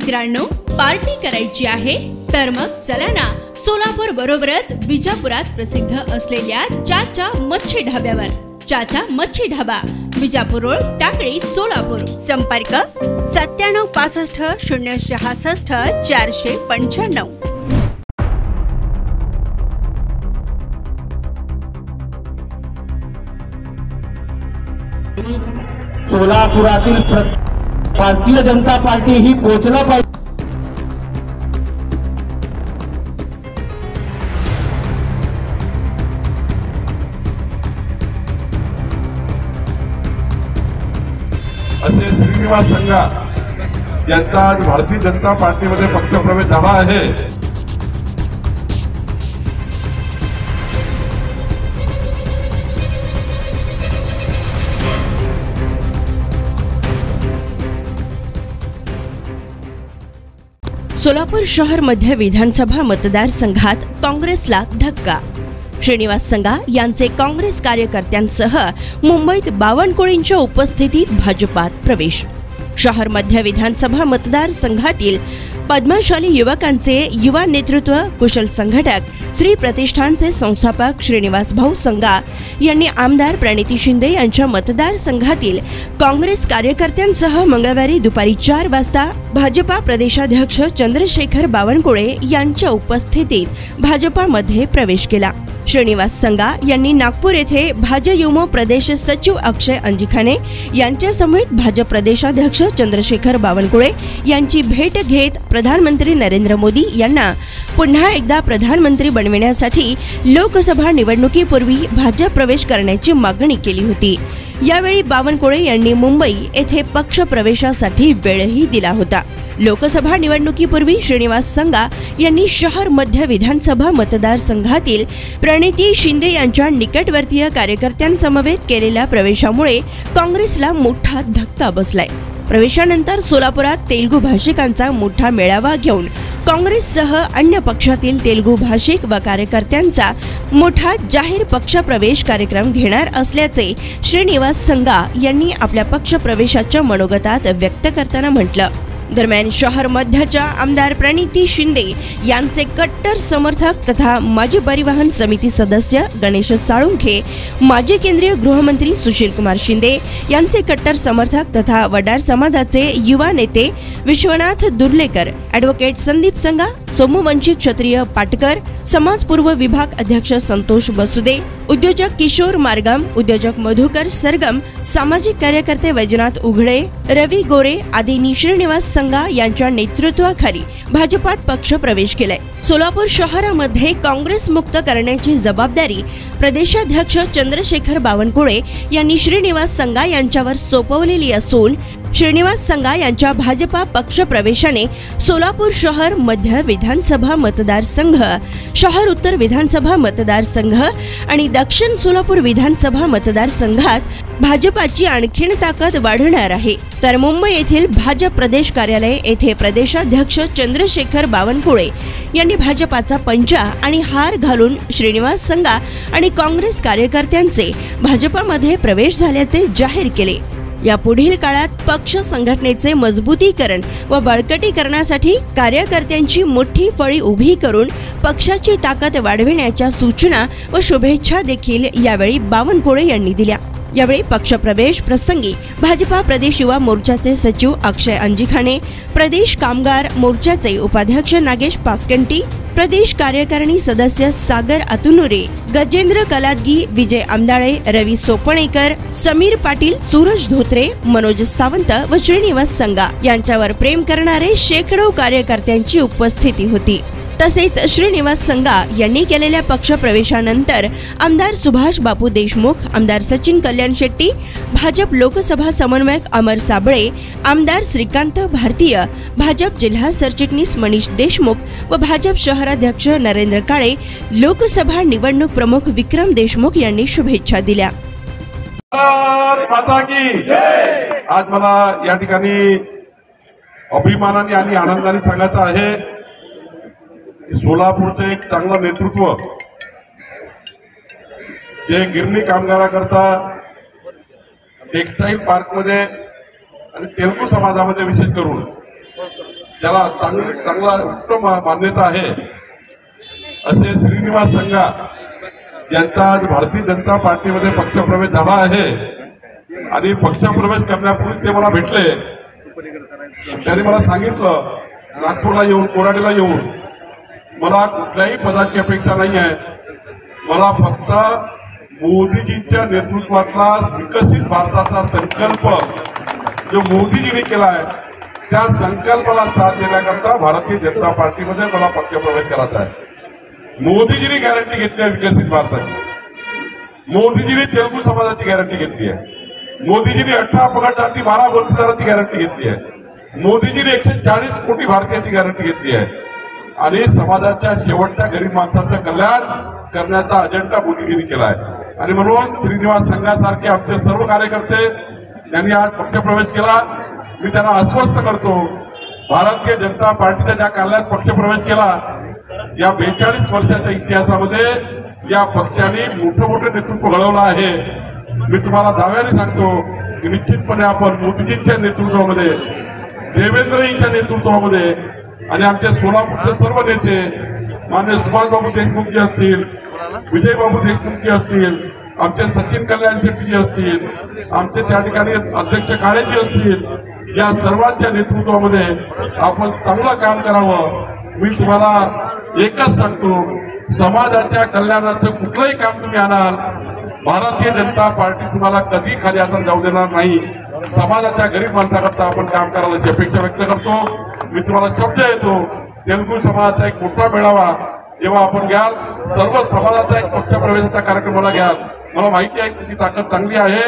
मित्रांनो, पार्टी करायची आहे तर मग चला ना, सोलापूर बरोबरच विजापुरात प्रसिद्ध असलेल्या चाचा मच्छी ढाब्यावर. चाचा मच्छी ढाबा, विजापूर रोड, टाकळी, सोलापूर. संपर्क 9765 066 495. सोलापुरातील भारतीय जनता पार्टी ही पोचलं पाहिजे. असे श्रीनिवास संघा यांचा आज भारतीय जनता पार्टीमध्ये पक्षप्रवेश झाला आहे. सोलापूर शहर मध्य विधानसभा मतदारसंघात काँग्रेसला धक्का. श्रीनिवास संघा यांचे काँग्रेस कार्यकर्त्यांसह मुंबईत बावनकुळेंच्या उपस्थितीत भाजपात प्रवेश. शहर मध्य विधानसभा मतदारसंघातील पद्मशाली युवकांचे युवा नेतृत्व कुशल संघटक श्री प्रतिष्ठानचे संस्थापक श्रीनिवास भाऊ संघा यांनी आमदार प्रणिती शिंदे यांच्या मतदारसंघातील काँग्रेस कार्यकर्त्यांसह मंगळवारी दुपारी 4 वाजता भाजपा प्रदेशाध्यक्ष चंद्रशेखर बावनकुळे यांच्या उपस्थितीत भाजपामध्ये प्रवेश केला. श्रीनिवास संघा यांनी नागपूर येथे भाजयुमो प्रदेश सचिव अक्षय अंजिखाने यांच्या समेत भाजप प्रदेशाध्यक्ष चंद्रशेखर बावनकुळे यांची भेट घेत प्रधानमंत्री नरेंद्र मोदी यांना पुन्हा एकदा प्रधानमंत्री बनविण्यासाठी लोकसभा निवडणुकीपूर्वी भाजप प्रवेश करण्याची मागणी केली होती. यावेळी बावनकुळे यांनी मुंबई येथे पक्ष प्रवेशासाठी वेळही दिला होता. लोकसभा निवडणुकीपूर्वी श्रीनिवास संघा यांनी शहर मध्य विधानसभा मतदारसंघातील प्रणिती शिंदे यांच्या निकटवर्तीय कार्यकर्त्यांसमवेत केलेल्या प्रवेशामुळे काँग्रेसला मोठा धक्का बसलाय. प्रवेशानंतर सोलापुरात तेलुगू भाषिकांचा मोठा मेळावा घेऊन काँग्रेससह अन्य पक्षातील तेलुगू भाषिक व कार्यकर्त्यांचा मोठा जाहीर पक्षप्रवेश कार्यक्रम घेणार असल्याचे श्रीनिवास संघा यांनी आपल्या पक्षप्रवेशाच्या मनोगतात व्यक्त करताना म्हटलं. दरम्यान शहर मध्यच्या आमदार प्रणिती शिंदे यांचे कट्टर समर्थक तथा माजी परिवहन समिती सदस्य गणेश साळुंखे, माजी केंद्रीय गृहमंत्री सुशील कुमार शिंदे यांचे कट्टर समर्थक तथा वडार समाजाचे युवा नेते विश्वनाथ दुर्लेकर, ॲडव्होकेट संदीप संघा, सोमवंशी क्षत्रिय पाटकर, समाजपूर्व विभाग अध्यक्ष संतोष बसुदे, उद्योजक किशोर मार्गम, उद्योजक मधुकर सरगम, सामाजिक कार्यकर्ते वैजनाथ उघडे, रवी गोरे आदींनी श्रीनिवास संघा यांच्या नेतृत्वाखाली भाजपात पक्ष प्रवेश केलाय. सोलापूर शहरामध्ये काँग्रेस मुक्त करण्याची जबाबदारी प्रदेशाध्यक्ष चंद्रशेखर बावनकुळे यांनी श्रीनिवास संघा यांच्यावर सोपवलेली असून श्रीनिवास संघा यांच्या भाजपा पक्ष प्रवेशाने सोलापूर शहर मध्य विधानसभा मतदारसंघ, शहर उत्तर विधानसभा मतदारसंघ आणि दक्षिण सोलापूर विधानसभा मतदारसंघात भाजपाची आणखीन ताकद वाढणार आहे. तर मुंबई येथील भाजप प्रदेश कार्यालय येथे प्रदेशाध्यक्ष चंद्रशेखर बावनकुळे यांनी भाजपाचा पंचा आणि हार घालून श्रीनिवास संघा आणि काँग्रेस कार्यकर्त्यांचे भाजपामध्ये प्रवेश झाल्याचे जाहीर केले. या पुढील काळात पक्ष संघटनेचे मजबूतीकरण व बळकटीकरणासाठी कार्यकर्त्यांची मोठी फळी उभी करून पक्षाची ताकद वाढविण्याच्या सूचना व शुभेच्छा देखील यावेळी बावनकुळे यांनी दिल्या. यावेळी पक्षप्रवेश प्रसंगी भाजपा प्रदेश युवा मोर्चाचे सचिव अक्षय अंजिखाने, प्रदेश कामगार मोर्चाचे उपाध्यक्ष नागेश पासकंटी, प्रदेश कार्यकारिणी सदस्य सागर अतुनुरे, गजेंद्र कलादगी, विजय आमदाळे, रवी सोपणेकर, समीर पाटील, सूरज धोत्रे, मनोज सावंत व श्रीनिवास संघा यांच्यावर प्रेम करणारे शेकडो कार्यकर्त्यांची उपस्थिती होती. तसेच श्रीनिवास संघा यांनी केलेल्या पक्ष प्रवेशानंतर आमदार सुभाष बापू देशमुख, आमदार सचिन कल्याण शेट्टी, भाजप लोकसभा समन्वयक अमर साबळे, आमदार श्रीकांत भारतीय, भाजप जिल्हा सरचिटणीस मनीष देशमुख व भाजप शहराध्यक्ष नरेंद्र काळे, लोकसभा निवडणूक प्रमुख विक्रम देशमुख यांनी शुभेच्छा दिल्या. आज मला या ठिकाणी अभिमानाने आणि आनंदाने सांगायचं आहे, सोलापूरचे एक चांगलं नेतृत्व जे गिरणी कामगाराकरता टेक्सटाईल पार्क मध्ये आणि तेलुगू समाजामध्ये विशेष करून ज्याला चांगला उत्तम मान्यता आहे असे श्रीनिवास संघा यांचा आज भारतीय जनता पार्टीमध्ये पक्षप्रवेश झाला आहे आणि पक्षप्रवेश करण्यापूर्वी ते मला भेटले. त्यांनी मला सांगितलं नागपूरला येऊन कोराडीला येऊन मला कुठल्याही पदाची अपेक्षा नाही आहे, मला फक्त मोदीजींच्या नेतृत्वातला विकसित भारताचा संकल्प जो मोदीजींनी केला आहे त्या संकल्पाला साथ देण्याकरता भारतीय जनता पार्टीमध्ये मला पक्षप्रवेश करायचा आहे. मोदीजींनी गॅरंटी घेतली आहे विकसित भारताची, मोदीजींनी तेलुगू समाजाची गॅरंटी घेतली आहे, मोदीजींनी 18 पगार जाती 12 वर्षाची गॅरंटी घेतली आहे, मोदीजींनी 140 कोटी भारतीयांची गॅरंटी घेतली आहे आणि समाजाच्या शेवटच्या गरीब माणसाचं कल्याण करण्याचा अजेंडा मोदीजींनी केला आहे. आणि म्हणून श्रीनिवास संघासारखे आमचे सर्व कार्यकर्ते यांनी आज पक्षप्रवेश केला. मी त्यांना आश्वस्त करतो भारतीय जनता पार्टीच्या ज्या कार्यालयात पक्षप्रवेश केला या 42 वर्षाच्या इतिहासामध्ये या पक्षाने मोठं नेतृत्व घडवलं आहे. मी तुम्हाला दाव्याने सांगतो की निश्चितपणे आपण मोदीजींच्या नेतृत्वामध्ये, देवेंद्रजींच्या नेतृत्वामध्ये आणि आमच्या सोलापूरचे सर्व नेते माननीय सुभाषबाबू देशमुखजी असतील, विजयबाबू देशमुखजी असतील, आमचे सचिन कल्याण शेट्टीजी असतील, आमचे त्या ठिकाणी अध्यक्ष काळेजी असतील, या सर्वांच्या नेतृत्वामध्ये आपण चांगलं काम करावं. मी तुम्हाला एकच सांगतो, समाजाच्या कल्याणाचं कुठलंही काम तुम्ही आणाल भारतीय जनता पार्टी तुम्हाला कधी खाली हातात जाऊ देणार नाही. समाजाच्या गरीब माणसाकरता आपण काम करायची अपेक्षा व्यक्त करतो. मी तुम्हाला शब्द येतो तेलुगू समाजाचा एक मोठा मेळावा जेव्हा आपण घ्याल, सर्व समाजाचा एक पक्षप्रवेशाचा कार्यक्रमाला घ्याल, मला माहिती आहे तुमची ताकद चांगली आहे.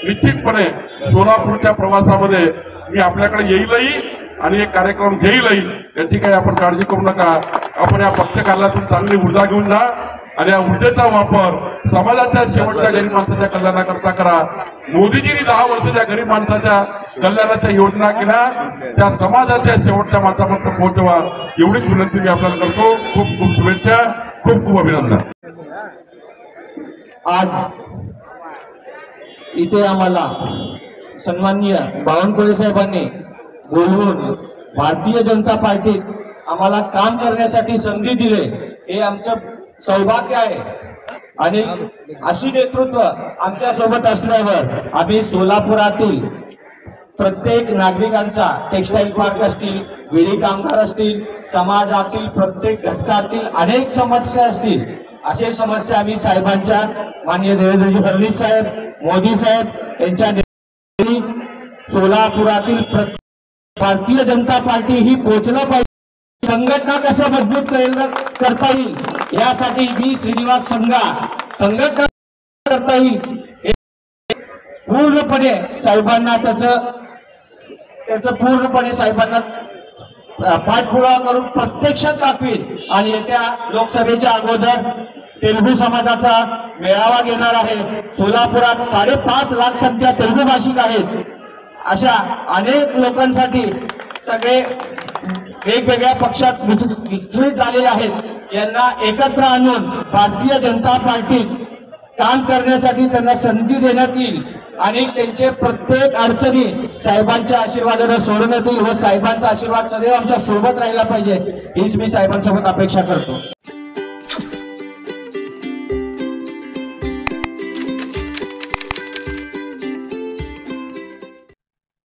निश्चितपणे सोलापूरच्या प्रवासामध्ये मी आपल्याकडे येईलही आणि एक कार्यक्रम घेईलही, याची काही आपण काळजी करू नका. आपण या पक्ष कार्यालयातून चांगली ऊर्जा घेऊन जा आणि या ऊर्जेचा वापर समाजाच्या शेवटच्या गरीब माणसाच्या कल्याणाकरता करा. मोदीजींनी 10 वर्षाच्या गरीब माणसाच्या कल्याणाच्या योजना केल्या, त्या समाजाच्या शेवटच्या माणसापर्यंत पोहोचवा एवढीच विनंती मी आपल्याला करतो. खूप खूप शुभेच्छा, खूप खूप अभिनंदन. आज इथे आम्हाला सन्माननीय बावनकुळे साहेबांनी बोलवून भारतीय जनता पार्टीत आम्हाला काम करण्यासाठी संधी दिले, हे आमचं सौभाग्य आहे. आणि अशी नेतृत्व आमच्या सोबत असल्यावर आम्ही सोलापुरातील प्रत्येक नागरिकांचा, टेक्सटाईल पार्क असतील, विडी कामगार असतील, समाजातील प्रत्येक घटकातील अनेक समस्या असतील, असे समस्या आम्ही साहेबांच्या, माननीय देवेंद्रजी फडणवीस साहेब, मोदी साहेब यांच्या सोलापुरातील भारतीय जनता पार्टी ही पोहोचलं पाहिजे. संघटना कसं मजबूत करता येईल यासाठी मी श्रीनिवास संघा संघटना करता येईल पूर्णपणे साहेबांना त्याचं पूर्णपणे साहेबांना पाठपुरावा करून प्रत्यक्षात दाखवील. आणि येत्या लोकसभेच्या अगोदर तेलुगू समाजाचा मेळावा घेणार आहे. सोलापुरात 5.5 लाख संख्या तेलुगू भाषिक आहेत. अशा अनेक लोकांसाठी सगळे वेगवेगळ्या पक्षात विचलित झालेले आहेत, यांना एकत्र आणून भारतीय जनता पार्टीत काम करण्यासाठी त्यांना संधी देण्यात येईल आणि त्यांचे प्रत्येक अडचणी साहेबांच्या आशीर्वादाने सोडवण्यात येईल व साहेबांचा आशीर्वाद सदैव आमच्या सोबत राहिला पाहिजे हीच मी साहेबांसोबत अपेक्षा करतो.